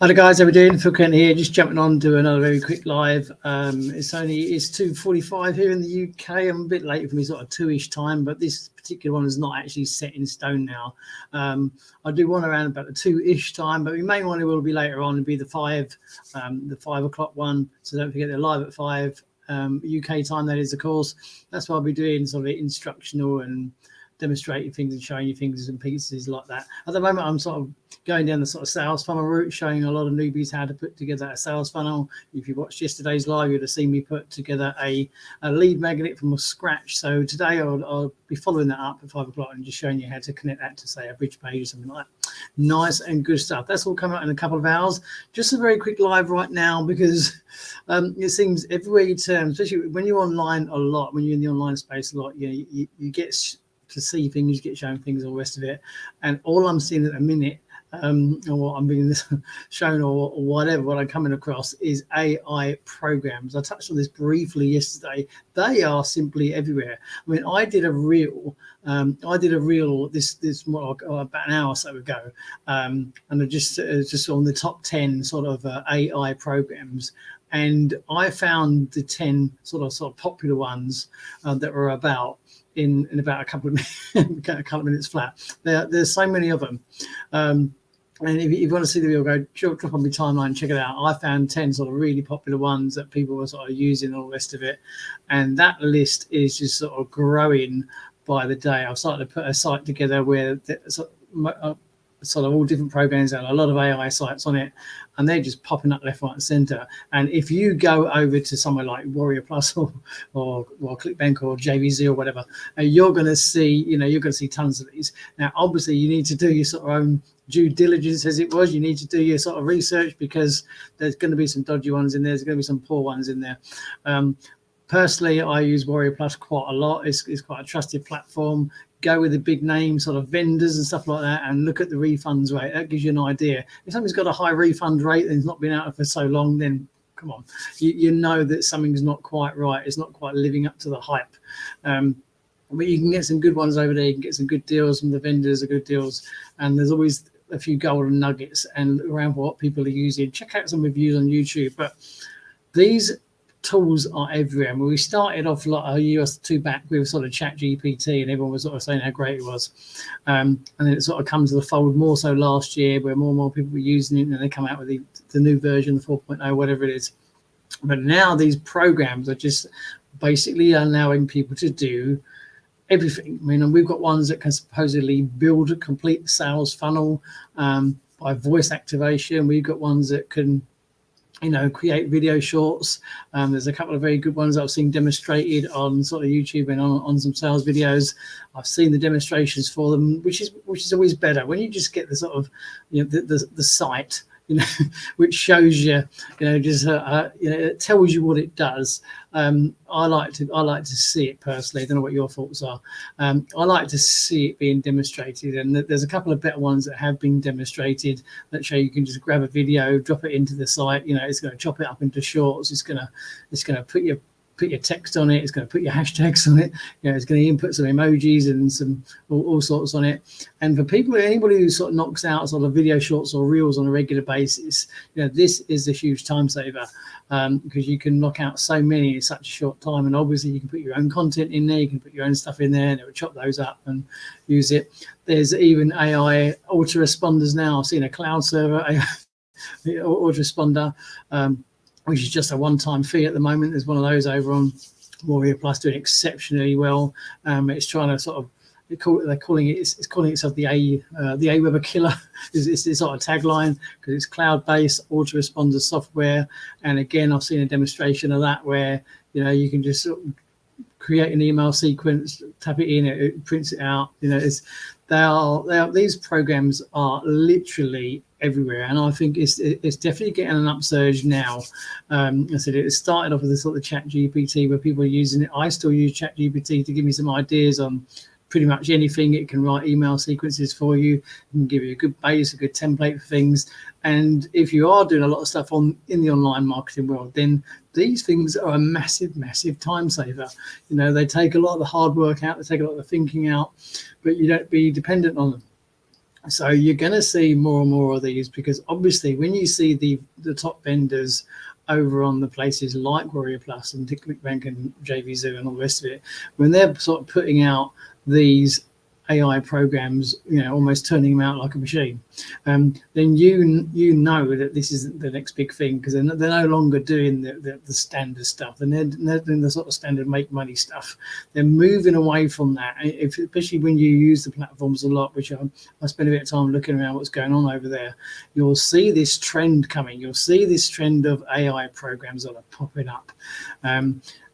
Hi guys, how we doing? Phil Kent here, just jumping on to another very quick live. It's 2:45 here in the UK. I'm a bit late for me, sort of 2-ish time, but this particular one is not actually set in stone now. I do one around about the 2-ish time, but the main one will be later on and be the 5 o'clock one. So don't forget they're live at 5 UK time. That is, of course. That's what I'll be doing, sort of instructional and demonstrating things and showing you things and pieces like that. At the moment, I'm sort of going down the sort of sales funnel route, showing a lot of newbies how to put together a sales funnel. If you watched yesterday's live, you'd have seen me put together a lead magnet from scratch. So today I'll be following that up at 5 o'clock and just showing you how to connect that to, say, a bridge page or something like that. Nice and good stuff. That's all coming out in a couple of hours. Just a very quick live right now, because it seems everywhere you turn, especially when you're online a lot, when you're in the online space a lot, you get to see things, you get shown things, all the rest of it. And all I'm seeing at the minute, or what I'm being shown, or whatever, what I'm coming across, is AI programs. I touched on this briefly yesterday. They are simply everywhere. I mean, I did a reel this more about an hour or so ago, and I just on the top 10 sort of AI programs. And I found the 10 sort of popular ones that were about in about a couple of minutes flat. There's so many of them. And if you want to see the video, go drop on my timeline and check it out. I found 10 sort of really popular ones that people were sort of using, all the rest of it. And that list is just sort of growing by the day. I've started to put a site together where sort of all different programs and a lot of AI sites on it, and they're just popping up left, right, and center. And if you go over to somewhere like Warrior Plus or ClickBank or JVZ or whatever, you're going to see tons of these. Now, obviously, you need to do your sort of own due diligence, as it was. You need to do your sort of research, because there's going to be some dodgy ones in there. There's going to be some poor ones in there. Personally, I use Warrior Plus quite a lot. It's quite a trusted platform. Go with the big name sort of vendors and stuff like that, and look at the refunds rate. That gives you an idea. If something's got a high refund rate and it's not been out for so long, then come on, you know that something's not quite right. It's not quite living up to the hype. But you can get some good ones over there. You can get some good deals from the vendors, good deals, and there's always a few golden nuggets and around what people are using. Check out some reviews on YouTube. But these tools are everywhere. And we started off like a year or two back with sort of Chat GPT, and everyone was sort of saying how great it was. And then it sort of comes to the fold more so last year, where more and more people were using it, and they come out with the new version, the 4.0, whatever it is. But now these programs are just basically allowing people to do everything. I mean, and we've got ones that can supposedly build a complete sales funnel by voice activation. We've got ones that can create video shorts. There's a couple of very good ones that I've seen demonstrated on sort of YouTube and on some sales videos. I've seen the demonstrations for them, which is always better when you just get the sort of the site, which shows you, it tells you what it does. I like to see it personally. I don't know what your thoughts are. I like to see it being demonstrated, and there's a couple of better ones that have been demonstrated that show you can just grab a video, drop it into the site. It's going to chop it up into shorts. It's going to put your text on it. It's going to put your hashtags on it. It's going to input some emojis and some all sorts on it. And for anybody who sort of knocks out sort of video shorts or reels on a regular basis, this is a huge time saver, because you can knock out so many in such a short time. And obviously you can put your own content in there. You can put your own stuff in there, and it will chop those up and use it. There's even AI autoresponders now. I've seen a cloud server autoresponder, which is just a one-time fee at the moment. There's one of those over on Warrior Plus doing exceptionally well. It's trying to sort of it's calling itself the AWeber killer. It's sort of tagline, because it's cloud-based autoresponder software. And again, I've seen a demonstration of that where you can just sort of create an email sequence, tap it in, it prints it out. These programs are literally everywhere, and I think it's definitely getting an upsurge now. I said it started off with this sort of Chat GPT where people are using it. I still use Chat GPT to give me some ideas on pretty much anything. It can write email sequences for you. It can give you a good base, a good template for things. And if you are doing a lot of stuff in the online marketing world, then these things are a massive, massive time saver. They take a lot of the hard work out, they take a lot of the thinking out, but you don't be dependent on them. So you're going to see more and more of these, because obviously when you see the top vendors over on the places like Warrior Plus and ClickBank and JVZoo and all the rest of it, when they're sort of putting out these AI programs, almost turning them out like a machine, then you know that this is the next big thing, because they're no longer doing the standard stuff. They're doing the sort of standard make money stuff. They're moving away from that, especially when you use the platforms a lot, which I spend a bit of time looking around what's going on over there. You'll see this trend coming. You'll see this trend of AI programs that are popping up.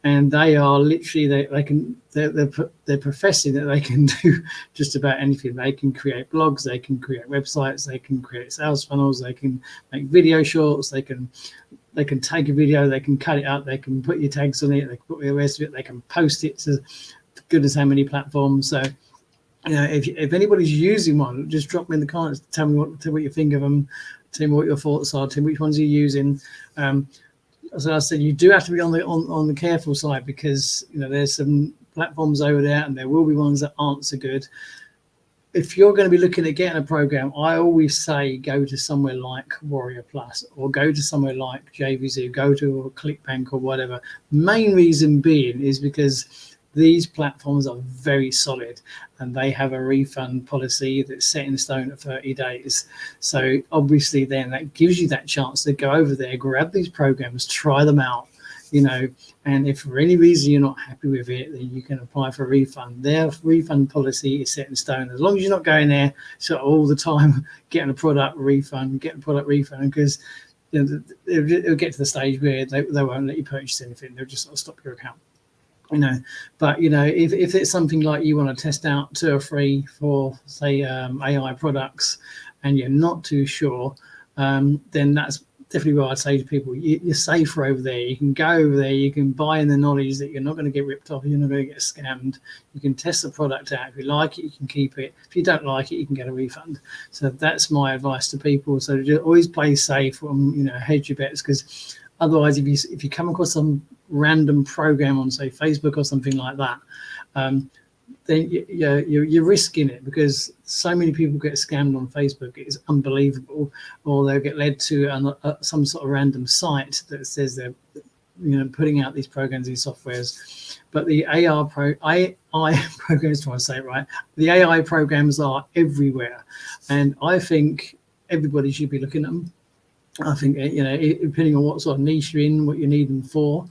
And they are literally, they're professing that they can do just about anything. They can create blogs, they can create websites, they can create sales funnels, they can make video shorts, they can take a video, they can cut it up, they can put your tags on it, they can put the rest of it, they can post it to goodness how many platforms. So if anybody's using one, just drop me in the comments, tell me what you think of them, tell me what your thoughts are, tell me which ones you're using. As I said, you do have to be on the careful side, because there's some platforms over there, and there will be ones that aren't so good. If you're going to be looking at getting a program, I always say go to somewhere like Warrior Plus, or go to somewhere like JVZoo, go to ClickBank or whatever. Main reason being is because these platforms are very solid, and they have a refund policy that's set in stone at 30 days. So obviously then that gives you that chance to go over there, grab these programs, try them out, and if for any reason you're not happy with it, then you can apply for a refund. Their refund policy is set in stone, as long as you're not going there sort of all the time getting a product refund, because it'll get to the stage where they won't let you purchase anything. They'll just sort of stop your account. But if it's something like you want to test out 2 or 3 for, say, AI products, and you're not too sure, then that's definitely what I'd say to people. You're safer over there. You can go over there, you can buy in the knowledge that you're not going to get ripped off, you're not going to get scammed. You can test the product out. If you like it, you can keep it. If you don't like it, you can get a refund. So that's my advice to people. So just always play safe, hedge your bets, because otherwise, if you come across some random program on, say, Facebook or something like that, then you're risking it, because so many people get scammed on Facebook. It's unbelievable. Or they'll get led to some sort of random site that says they're putting out these programs, these softwares. But the AI programs, trying to say it right, the AI programs are everywhere, and I think everybody should be looking at them. I think, depending on what sort of niche you're in, what you need them for.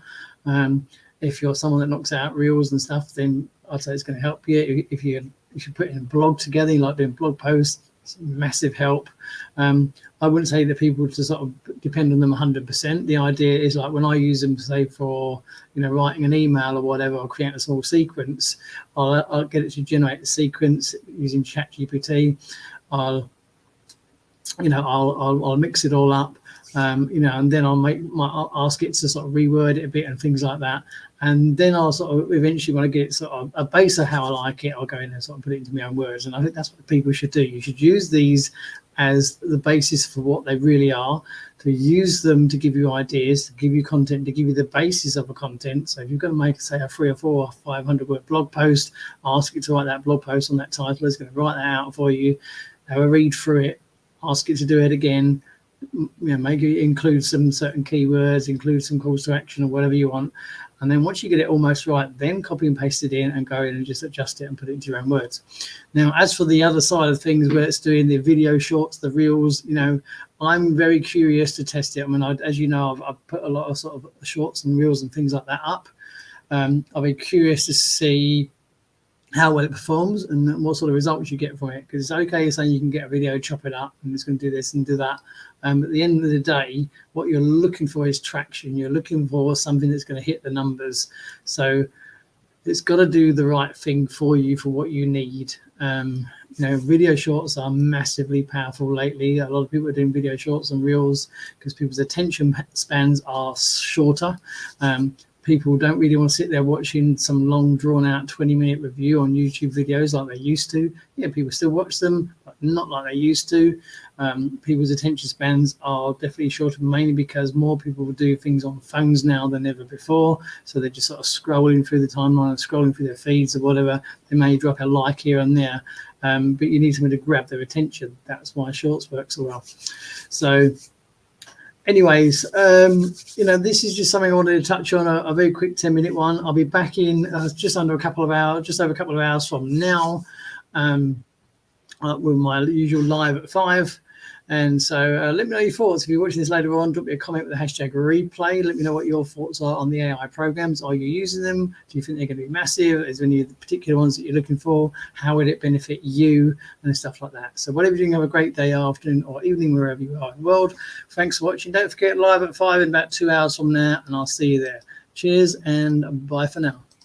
If you're someone that knocks out reels and stuff, then I'd say it's going to help you. If you put in a blog together, you like doing blog posts, it's massive help. I wouldn't say that people to sort of depend on them 100%. The idea is, like, when I use them, say, for writing an email or whatever, or create a small sequence, I'll get it to generate the sequence using ChatGPT. I'll mix it all up, and then I'll ask it to sort of reword it a bit and things like that. And then I'll sort of eventually, when I get sort of a base of how I like it, I'll go in and sort of put it into my own words. And I think that's what people should do. You should use these as the basis for what they really are, to use them to give you ideas, to give you content, to give you the basis of a content. So if you're going to make, say, a 300 or 400 or 500 word blog post, ask it to write that blog post on that title. It's going to write that out for you, have a read through it, ask it to do it again, maybe include some certain keywords, include some calls to action or whatever you want. And then once you get it almost right, then copy and paste it in and go in and just adjust it and put it into your own words. Now, as for the other side of things, where it's doing the video shorts, the reels, I'm very curious to test it. I mean, as you know, I've put a lot of sort of shorts and reels and things like that up. I'll be curious to see how well it performs and what sort of results you get from it, because it's okay saying you can get a video, chop it up, and it's going to do this and do that. At the end of the day, what you're looking for is traction. You're looking for something that's going to hit the numbers. So it's got to do the right thing for you, for what you need. Video shorts are massively powerful lately. A lot of people are doing video shorts and reels because people's attention spans are shorter. People don't really want to sit there watching some long, drawn-out 20-minute review on YouTube videos like they used to. Yeah, people still watch them, but not like they used to. People's attention spans are definitely shorter, mainly because more people do things on phones now than ever before. So they're just sort of scrolling through the timeline, scrolling through their feeds or whatever. They may drop a like here and there. but you need something to grab their attention. That's why shorts work so well. So anyways, this is just something I wanted to touch on, a very quick 10-minute one. I'll be back in just over a couple of hours from now, with my usual live at 5. And so let me know your thoughts. If you're watching this later on, drop me a comment with the hashtag replay. Let me know what your thoughts are on the AI programs. Are you using them? Do you think they're going to be massive? Is there any particular ones that you're looking for? How would it benefit you? And stuff like that. So whatever you're doing, have a great day, afternoon, or evening, wherever you are in the world. Thanks for watching. Don't forget, live at 5 in about 2 hours from now, and I'll see you there. Cheers and bye for now.